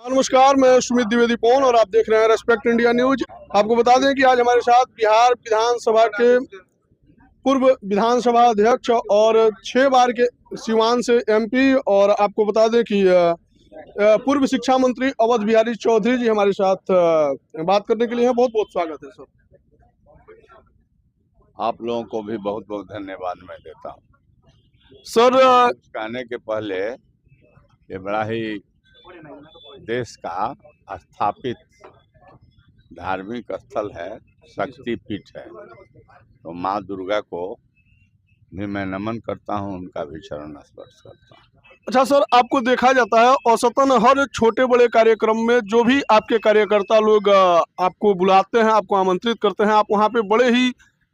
नमस्कार, मैं सुमित द्विवेदी पवन और आप देख रहे हैं रेस्पेक्ट इंडिया न्यूज। आपको बता दें कि आज हमारे साथ बिहार विधानसभा के पूर्व विधानसभा अध्यक्ष और 6 बार के सीवान से एमपी और आपको बता दें कि पूर्व शिक्षा मंत्री अवध बिहारी चौधरी जी हमारे साथ बात करने के लिए हैं। बहुत बहुत स्वागत है सर। आप लोगों को भी बहुत बहुत धन्यवाद मैं देता हूँ सर कुछ कहने के पहले। ये बड़ा ही देश का स्थापित धार्मिक स्थल है, शक्ति पीठ है, तो माँ दुर्गा को भी मैं नमन करता हूँ, उनका भी चरण स्पर्श करता हूँ। अच्छा सर, आपको देखा जाता है औसतन हर छोटे बड़े कार्यक्रम में जो भी आपके कार्यकर्ता लोग आपको बुलाते हैं, आपको आमंत्रित करते हैं, आप वहाँ पे बड़े ही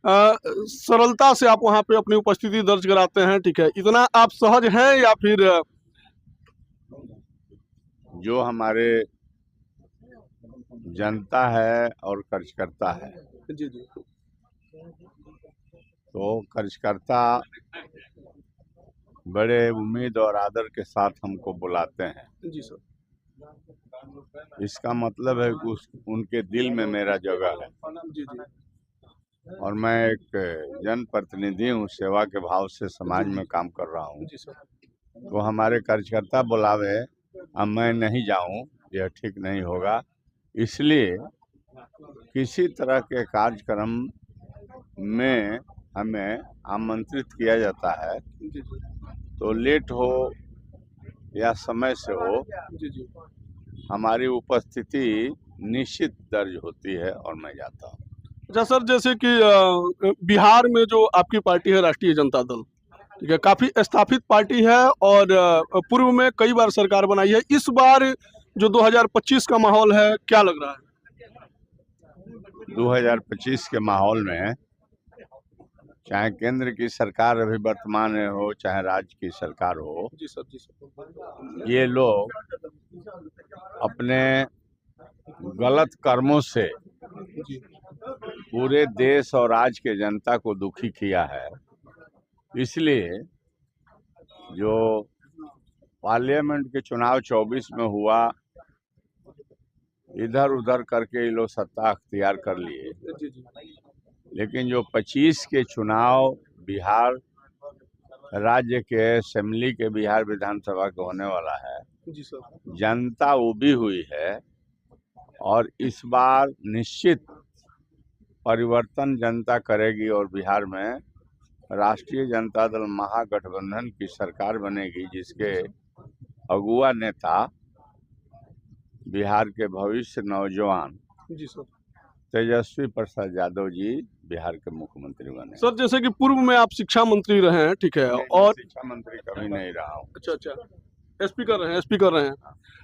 सरलता से आप वहाँ पे अपनी उपस्थिति दर्ज कराते हैं। ठीक है, इतना आप सहज हैं या फिर जो हमारे जनता है और कार्यकर्ता है, जी जी, तो कार्यकर्ता बड़े उम्मीद और आदर के साथ हमको बुलाते हैं। जी सर, इसका मतलब है कि उनके दिल में मेरा जगह है जी जी, और मैं एक जनप्रतिनिधि हूँ, सेवा के भाव से समाज में काम कर रहा हूँ। जी सर, तो हमारे कार्यकर्ता बुलावे अब मैं नहीं जाऊँ, यह ठीक नहीं होगा। इसलिए किसी तरह के कार्यक्रम में हमें आमंत्रित किया जाता है, जी जी, तो लेट हो या समय से हो, जी जी। हमारी उपस्थिति निश्चित दर्ज होती है और मैं जाता हूँ। अच्छा सर, जैसे कि बिहार में जो आपकी पार्टी है राष्ट्रीय जनता दल, ठीक है, काफी स्थापित पार्टी है और पूर्व में कई बार सरकार बनाई है। इस बार जो 2025 का माहौल है, क्या लग रहा है? 2025 के माहौल में चाहे केंद्र की सरकार अभी वर्तमान में हो, चाहे राज्य की सरकार हो, जी सर, जी सर, ये लोग अपने गलत कर्मों से जी पूरे देश और राज्य के जनता को दुखी किया है। इसलिए जो पार्लियामेंट के चुनाव 24 में हुआ, इधर उधर करके ये लोग सत्ता अख्तियार कर लिए, जी जी, लेकिन जो 25 के चुनाव बिहार राज्य के असेंबली के बिहार विधानसभा के होने वाला है, जी सर, जनता उबी हुई है और इस बार निश्चित परिवर्तन जनता करेगी और बिहार में राष्ट्रीय जनता दल महागठबंधन की सरकार बनेगी, जिसके अगुआ नेता बिहार के भविष्य नौजवान जी सर। तेजस्वी प्रसाद यादव जी बिहार के मुख्यमंत्री बने। सर, जैसे कि पूर्व में आप शिक्षा मंत्री रहे हैं, ठीक है, और शिक्षा मंत्री कभी नहीं रहा हूँ। अच्छा अच्छा, एसपी कर रहे हैं, एसपी कर रहे हैं।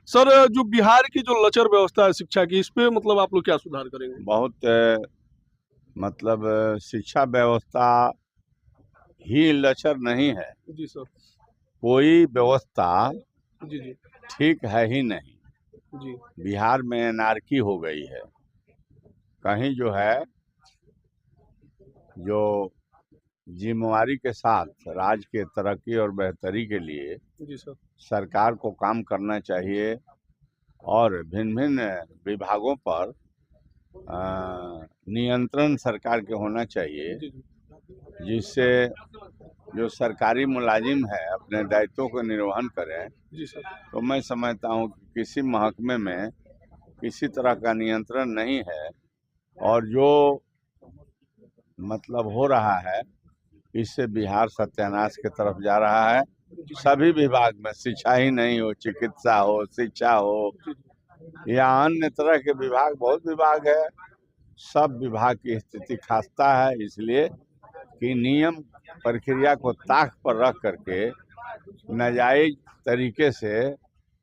सर, जो बिहार की जो लचर व्यवस्था है शिक्षा की, इस पे मतलब आप लोग क्या सुधार करेंगे? बहुत मतलब शिक्षा व्यवस्था ही लचर नहीं है, जी सर, कोई व्यवस्था जी जी, ठीक है ही नहीं। जी बिहार में एनार्की हो गई है। कहीं जो है जो जिम्मेवारी के साथ राज्य के तरक्की और बेहतरी के लिए जी सर, सरकार को काम करना चाहिए और भिन्न भिन्न विभागों पर नियंत्रण सरकार के होना चाहिए, जी जी, जिससे जो सरकारी मुलाजिम है अपने दायित्वों का निर्वहन करें। जी सर, तो मैं समझता हूँ कि किसी महकमे में किसी तरह का नियंत्रण नहीं है और जो मतलब हो रहा है, इससे बिहार सत्यानाश की तरफ जा रहा है। सभी विभाग में, शिक्षा ही नहीं हो, चिकित्सा हो, शिक्षा हो या अन्य तरह के विभाग, बहुत विभाग है, सब विभाग की स्थिति खस्ता है। इसलिए कि नियम प्रक्रिया को ताक पर रख करके नाजायज तरीके से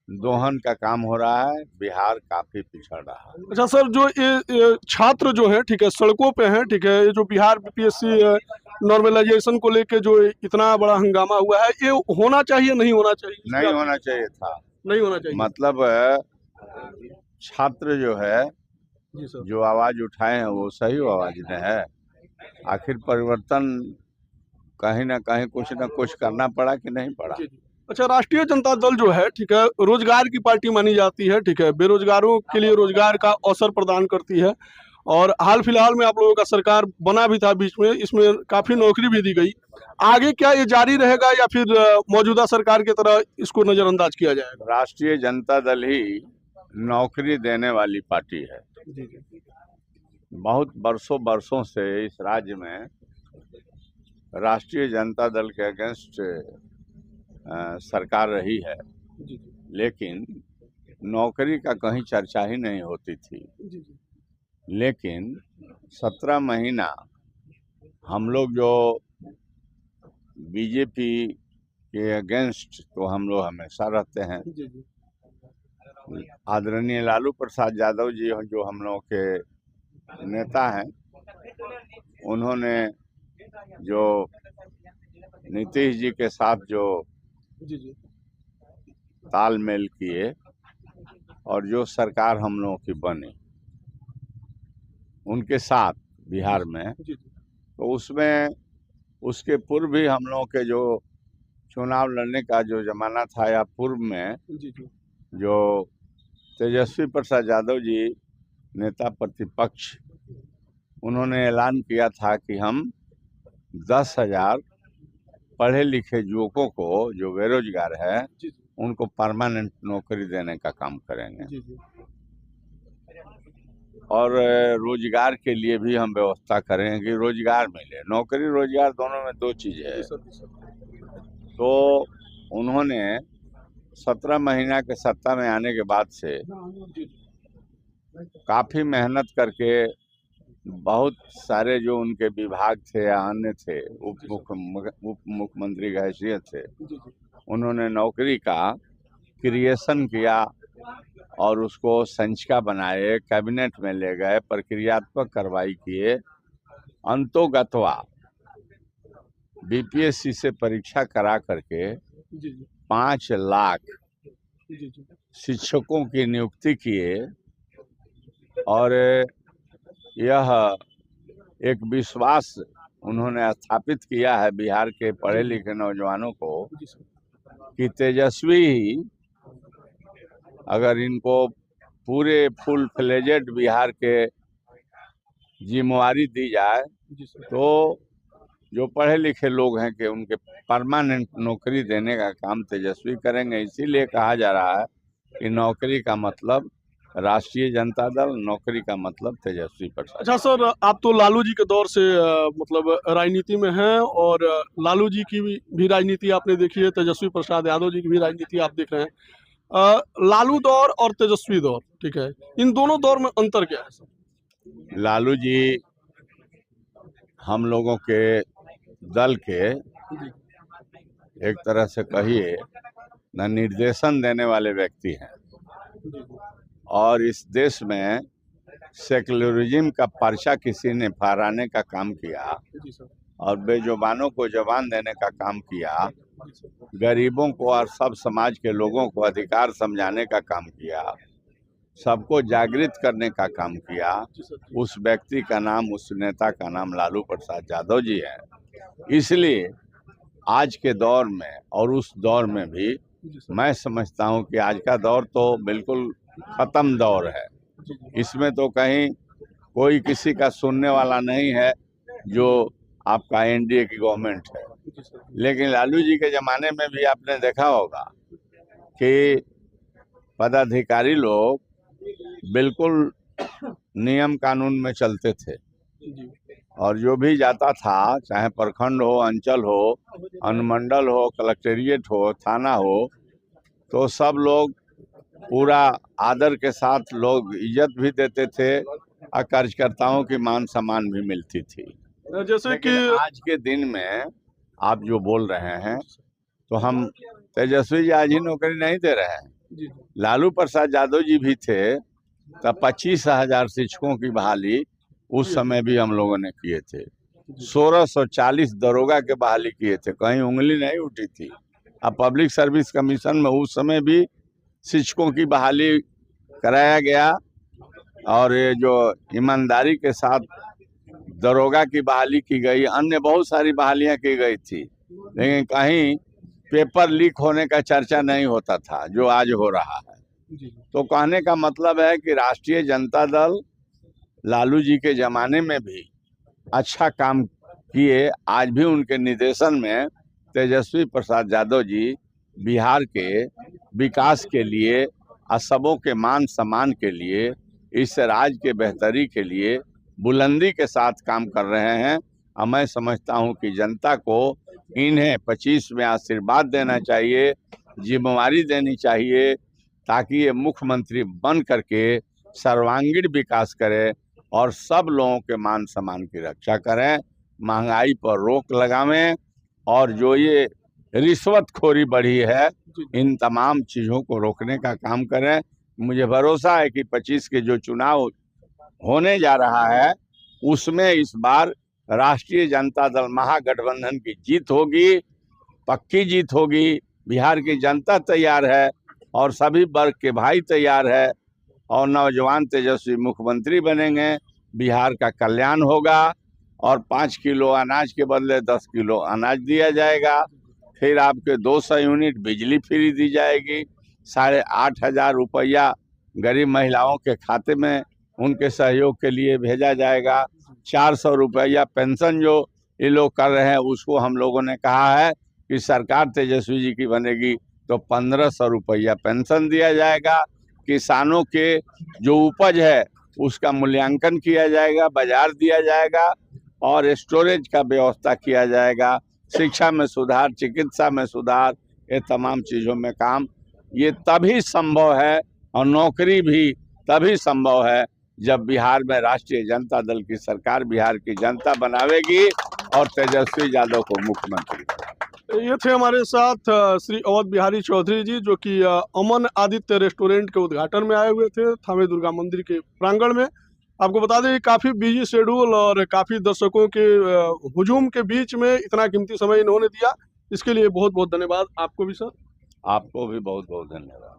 दोहन का काम हो रहा है। बिहार काफी पिछड़ रहा है। अच्छा सर, जो ये छात्र जो है, ठीक है, सड़कों पे हैं, ठीक है, ये जो बिहार बीपीएससी नॉर्मलाइजेशन को लेके जो इतना बड़ा हंगामा हुआ है, ये होना चाहिए नहीं होना चाहिए? इस पे नहीं आप होना चाहिए था। नहीं होना चाहिए। मतलब छात्र जो है, जी सर, जो आवाज उठाए हैं वो सही आवाज में है। आखिर परिवर्तन कहीं ना कहीं कुछ ना कुछ करना पड़ा कि नहीं पड़ा। जी जी, अच्छा, राष्ट्रीय जनता दल जो है, ठीक है, रोजगार की पार्टी मानी जाती है, ठीक है, बेरोजगारों के लिए रोजगार का अवसर प्रदान करती है। और हाल फिलहाल में आप लोगों का सरकार बना भी था बीच में, इसमें काफी नौकरी भी दी गई। आगे क्या ये जारी रहेगा या फिर मौजूदा सरकार की तरह इसको नजरअंदाज किया जाएगा? राष्ट्रीय जनता दल ही नौकरी देने वाली पार्टी है। जी जी बहुत बरसों बरसों से इस राज्य में राष्ट्रीय जनता दल के अगेंस्ट सरकार रही है, जी लेकिन नौकरी का कहीं चर्चा ही नहीं होती थी। जी लेकिन 17 महीना हम लोग जो बीजेपी के अगेंस्ट तो हम लोग हमेशा रहते हैं। जी जी आदरणीय लालू प्रसाद यादव जी जो हम लोग के नेता हैं, उन्होंने जो नीतीश जी के साथ जो जी जी तालमेल किए और जो सरकार हम लोगों की बनी उनके साथ बिहार में, जी तो उसमें उसके पूर्व भी हम लोगों के जो चुनाव लड़ने का जो जमाना था या पूर्व में जी जी जो तेजस्वी प्रसाद यादव जी नेता प्रतिपक्ष, उन्होंने ऐलान किया था कि हम 10,000 पढ़े लिखे युवकों को जो बेरोजगार है जी उनको परमानेंट नौकरी देने का काम करेंगे जी जी और रोजगार के लिए भी हम व्यवस्था करेंगे कि रोजगार मिले। नौकरी रोजगार दोनों में दो चीज है। जी सर। तो उन्होंने 17 महीना के सत्ता में आने के बाद से काफी मेहनत करके बहुत सारे जो उनके विभाग थे या अन्य थे, उप मुख्यमंत्री की हैसियत थे, उन्होंने नौकरी का क्रिएशन किया और उसको संचिका बनाए, कैबिनेट में ले गए, प्रक्रियात्मक कार्रवाई किए, अंतोगत्वा बीपीएससी से परीक्षा करा करके 5 लाख शिक्षकों की नियुक्ति किए और यह एक विश्वास उन्होंने स्थापित किया है बिहार के पढ़े लिखे नौजवानों को कि तेजस्वी ही अगर इनको पूरे फुल फ्लेजेड बिहार के जिम्मेवारी दी जाए तो जो पढ़े लिखे लोग हैं कि उनके परमानेंट नौकरी देने का काम तेजस्वी करेंगे। इसीलिए कहा जा रहा है कि नौकरी का मतलब राष्ट्रीय जनता दल, नौकरी का मतलब तेजस्वी प्रसाद। अच्छा सर, आप तो लालू जी के दौर से मतलब राजनीति में हैं और लालू जी की भी राजनीति आपने देखी है, तेजस्वी प्रसाद यादव जी की भी राजनीति आप देख रहे हैं। लालू दौर और तेजस्वी दौर, ठीक है, इन दोनों दौर में अंतर क्या है सर? लालू जी हम लोगों के दल के एक तरह से कहिए न निर्देशन देने वाले व्यक्ति हैं और इस देश में सेक्युलरिज्म का पर्चा किसी ने फहराने का काम किया और बेजुबानों को जबान देने का काम किया, गरीबों को और सब समाज के लोगों को अधिकार समझाने का काम किया, सबको जागृत करने का काम किया। उस व्यक्ति का नाम, उस नेता का नाम लालू प्रसाद यादव जी है। इसलिए आज के दौर में और उस दौर में भी मैं समझता हूं कि आज का दौर तो बिल्कुल खत्म दौर है। इसमें तो कहीं कोई किसी का सुनने वाला नहीं है जो आपका एनडीए की गवर्नमेंट है। लेकिन लालू जी के जमाने में भी आपने देखा होगा कि पदाधिकारी लोग बिल्कुल नियम कानून में चलते थे और जो भी जाता था, चाहे प्रखंड हो, अंचल हो, अनुमंडल हो, कलेक्टेरिएट हो, थाना हो, तो सब लोग पूरा आदर के साथ लोग इज्जत भी देते थे और कार्यकर्ताओं की मान सम्मान भी मिलती थी। जैसे कि आज के दिन में आप जो बोल रहे हैं तो हम तेजस्वी जी आज ही नौकरी नहीं दे रहे हैं। लालू प्रसाद यादव जी भी थे तब 25,000 शिक्षकों की बहाली उस समय भी हम लोगों ने किए थे। 1640 दरोगा के बहाली किए थे, कहीं उंगली नहीं उठी थी। अब पब्लिक सर्विस कमीशन में उस समय भी शिक्षकों की बहाली कराया गया और ये जो ईमानदारी के साथ दरोगा की बहाली की गई, अन्य बहुत सारी बहालियां की गई थी, लेकिन कहीं पेपर लीक होने का चर्चा नहीं होता था जो आज हो रहा है। जी तो कहने का मतलब है कि राष्ट्रीय जनता दल लालू जी के जमाने में भी अच्छा काम किए। आज भी उनके निर्देशन में तेजस्वी प्रसाद यादव जी बिहार के विकास के लिए, असबों के मान सम्मान के लिए, इस राज्य के बेहतरी के लिए बुलंदी के साथ काम कर रहे हैं। और मैं समझता हूं कि जनता को इन्हें 25 में आशीर्वाद देना चाहिए, जिम्मेवारी देनी चाहिए, ताकि ये मुख्यमंत्री बन करके सर्वांगीण विकास करे और सब लोगों के मान सम्मान की रक्षा करें, महंगाई पर रोक लगावें और जो ये रिश्वतखोरी बढ़ी है इन तमाम चीजों को रोकने का काम करें। मुझे भरोसा है कि 25 के जो चुनाव होने जा रहा है उसमें इस बार राष्ट्रीय जनता दल महागठबंधन की जीत होगी, पक्की जीत होगी। बिहार की जनता तैयार है और सभी वर्ग के भाई तैयार है और नौजवान तेजस्वी मुख्यमंत्री बनेंगे। बिहार का कल्याण होगा और 5 किलो अनाज के बदले 10 किलो अनाज दिया जाएगा। फिर आपके 200 यूनिट बिजली फ्री दी जाएगी। 8,500 रुपया गरीब महिलाओं के खाते में उनके सहयोग के लिए भेजा जाएगा। 400 रुपया पेंशन जो ये लोग कर रहे हैं उसको हम लोगों ने कहा है कि सरकार तेजस्वी जी की बनेगी तो 1500 रुपया पेंशन दिया जाएगा। किसानों के जो उपज है उसका मूल्यांकन किया जाएगा, बाजार दिया जाएगा और स्टोरेज का व्यवस्था किया जाएगा। शिक्षा में सुधार, चिकित्सा में सुधार, ये तमाम चीजों में काम ये तभी संभव है और नौकरी भी तभी संभव है जब बिहार में राष्ट्रीय जनता दल की सरकार बिहार की जनता बनावेगी और तेजस्वी यादव को मुख्यमंत्री बनाएगी। ये थे हमारे साथ श्री अवध बिहारी चौधरी जी, जो कि अमन आदित्य रेस्टोरेंट के उद्घाटन में आए हुए थे थावे दुर्गा मंदिर के प्रांगण में। आपको बता दें काफी बिजी शेड्यूल और काफी दर्शकों के हुजूम के बीच में इतना कीमती समय इन्होंने दिया, इसके लिए बहुत बहुत धन्यवाद आपको भी सर। आपको भी बहुत बहुत धन्यवाद।